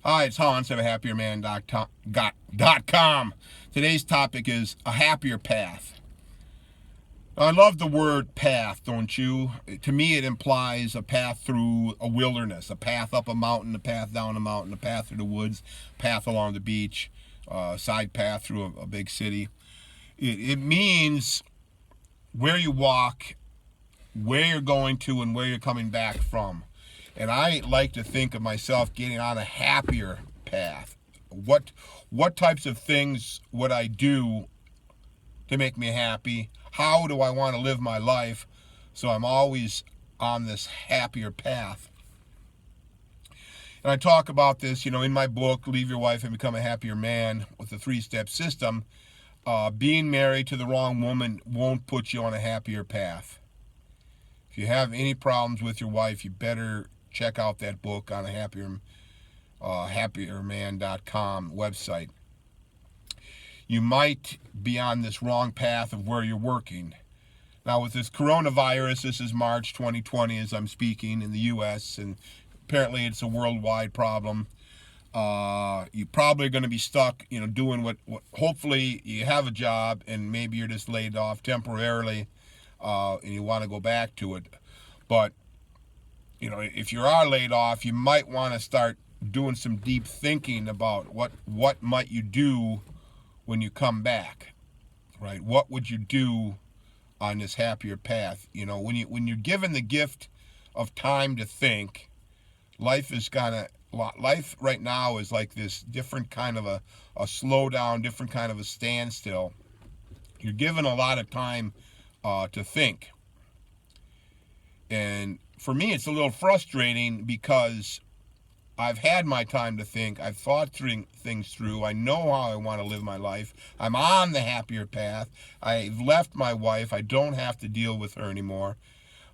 Hi, it's Hans of happier man.com. Today's topic is a happier path. I love the word path, don't you? To me, it implies a path through a wilderness, a path up a mountain, a path down a mountain, a path through the woods, a path along the beach, a side path through a big city. It means where you walk, where you're going to, and where you're coming back from. And I like to think of myself getting on a happier path. What types of things would I do to make me happy? How do I want to live my life so I'm always on this happier path? And I talk about this, in my book, Leave Your Wife and Become a Happier Man, with the 3-step system. Being married to the wrong woman won't put you on a happier path. If you have any problems with your wife, you better check out that book on a happierman.com website. You might be on this wrong path of where you're working. Now, with this coronavirus, this is March 2020 as I'm speaking in the U.S., and apparently it's a worldwide problem. You probably are going to be stuck, doing what hopefully you have a job and maybe you're just laid off temporarily, and you want to go back to it. But if you are laid off, you might want to start doing some deep thinking about what might you do when you come back, right? What would you do on this happier path? When you're given the gift of time to think, life right now is like this different kind of a slowdown, different kind of a standstill. You're given a lot of time to think. And for me, it's a little frustrating because I've had my time to think. I've thought things through. I know how I want to live my life. I'm on the happier path. I've left my wife. I don't have to deal with her anymore.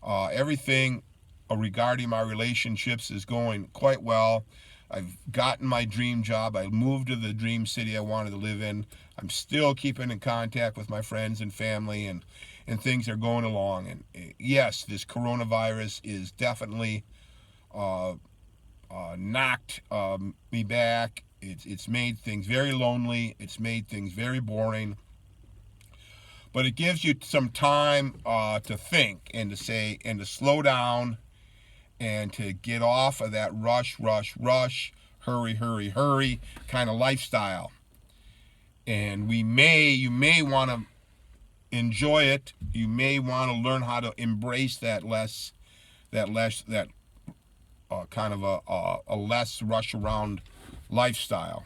Everything regarding my relationships is going quite well. I've gotten my dream job. I moved to the dream city I wanted to live in. I'm still keeping in contact with my friends and family, and things are going along. And yes, this coronavirus is definitely knocked me back. It's made things very lonely. It's made things very boring. But it gives you some time to think and to slow down and to get off of that rush, hurry kind of lifestyle. And you may want to enjoy it. You may want to learn how to embrace that kind of a less rush around lifestyle.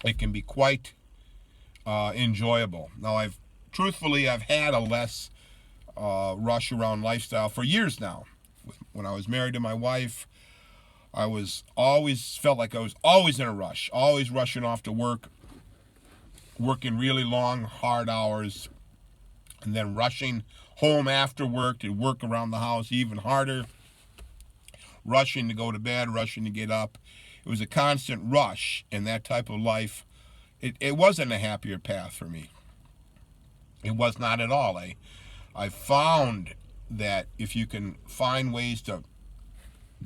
It can be quite enjoyable. Now, I've had a less rush around lifestyle for years now. When I was married to my wife, I felt like I was always in a rush, always rushing off to work, working really long, hard hours, and then rushing home after work to work around the house even harder, rushing to go to bed, rushing to get up. It was a constant rush, and that type of life, it wasn't a happier path for me. It was not at all. I found that if you can find ways to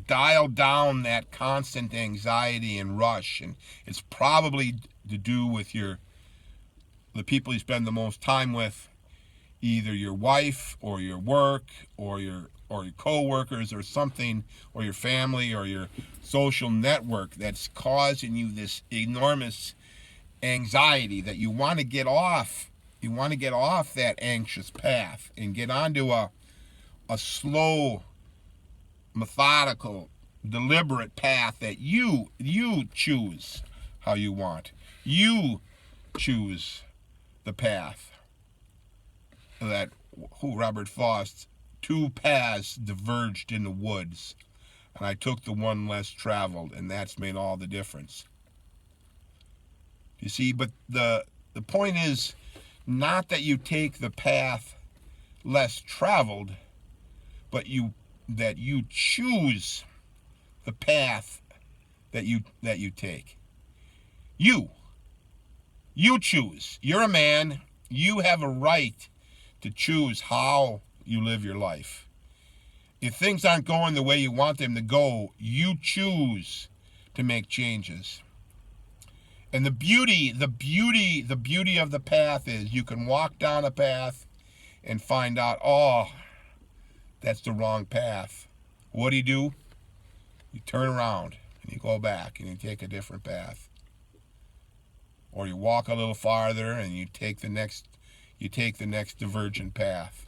dial down that constant anxiety and rush, and it's probably to do with the people you spend the most time with, either your wife or your work or your co-workers or something, or your family or your social network, that's causing you this enormous anxiety that you want to get off. You want to get off that anxious path and get onto a slow, methodical, deliberate path that you choose how you want. You choose the path that Robert Frost, 2 paths diverged in the woods, and I took the one less traveled, and that's made all the difference. You see, but the point is not that you take the path less traveled, but that you choose the path that you take. You choose. You're a man. You have a right to choose how you live your life. If things aren't going the way you want them to go, you choose to make changes. And the beauty of the path is you can walk down a path and find out, oh, that's the wrong path. What do? You turn around and you go back and you take a different path. Or you walk a little farther and you take the next divergent path.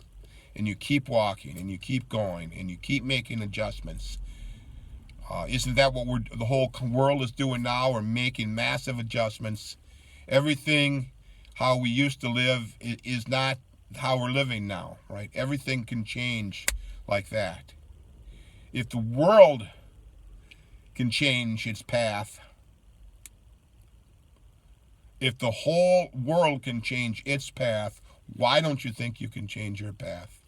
And you keep walking and you keep going and you keep making adjustments. Isn't that what the whole world is doing now? We're making massive adjustments. Everything how we used to live is not how we're living now, right? Everything can change like that. If the world can change its path, if the whole world can change its path, why don't you think you can change your path?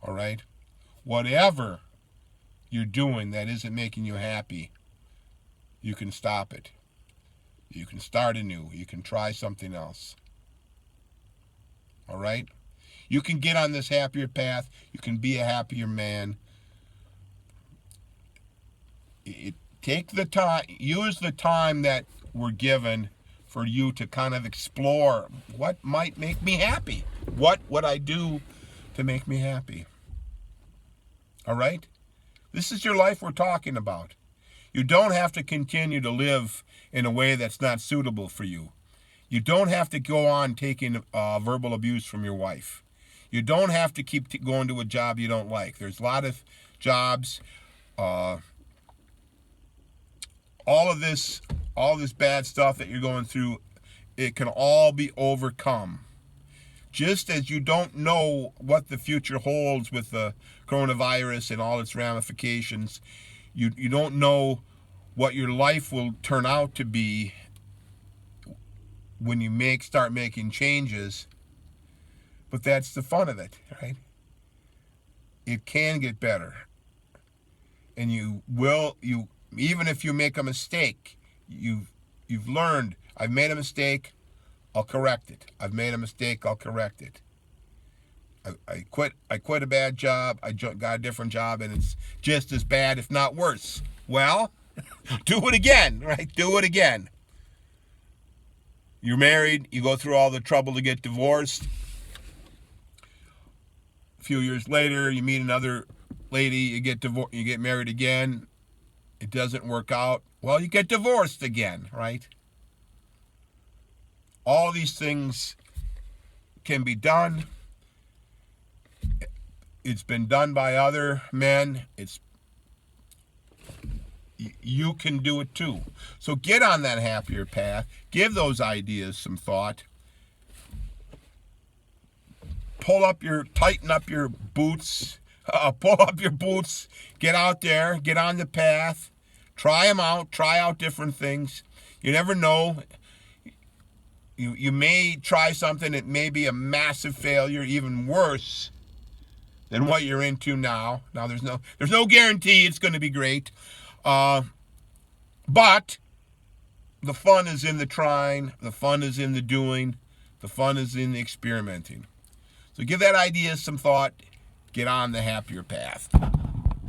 All right? Whatever you're doing that isn't making you happy, you can stop it. You can start anew. You can try something else. All right? You can get on this happier path. You can be a happier man. Take the time, use the time that we're given for you to kind of explore what might make me happy. What would I do to make me happy? All right? This is your life we're talking about. You don't have to continue to live in a way that's not suitable for you. You don't have to go on taking verbal abuse from your wife. You don't have to keep going to a job you don't like. There's a lot of jobs. All of this bad stuff that you're going through, it can all be overcome. Just as you don't know what the future holds with the coronavirus and all its ramifications, you don't know what your life will turn out to be when you start making changes. But that's the fun of it, right? It can get better. And even if you make a mistake, you've learned, I've made a mistake, I'll correct it. I've made a mistake, I'll correct it. I quit a bad job, I got a different job, and it's just as bad, if not worse. Well, do it again, right? Do it again. You're married, you go through all the trouble to get divorced. A few years later, you meet another lady, you get married again. It doesn't work out. Well, you get divorced again, right? All these things can be done. It's been done by other men. You can do it too. So get on that happier path. Give those ideas some thought. Tighten up your boots. Pull up your boots. Get out there. Get on the path. Try them out. Try out different things. You never know. You may try something that may be a massive failure, even worse than what you're into now. Now there's no guarantee it's going to be great. But the fun is in the trying, the fun is in the doing, the fun is in the experimenting. So give that idea some thought. Get on the happier path.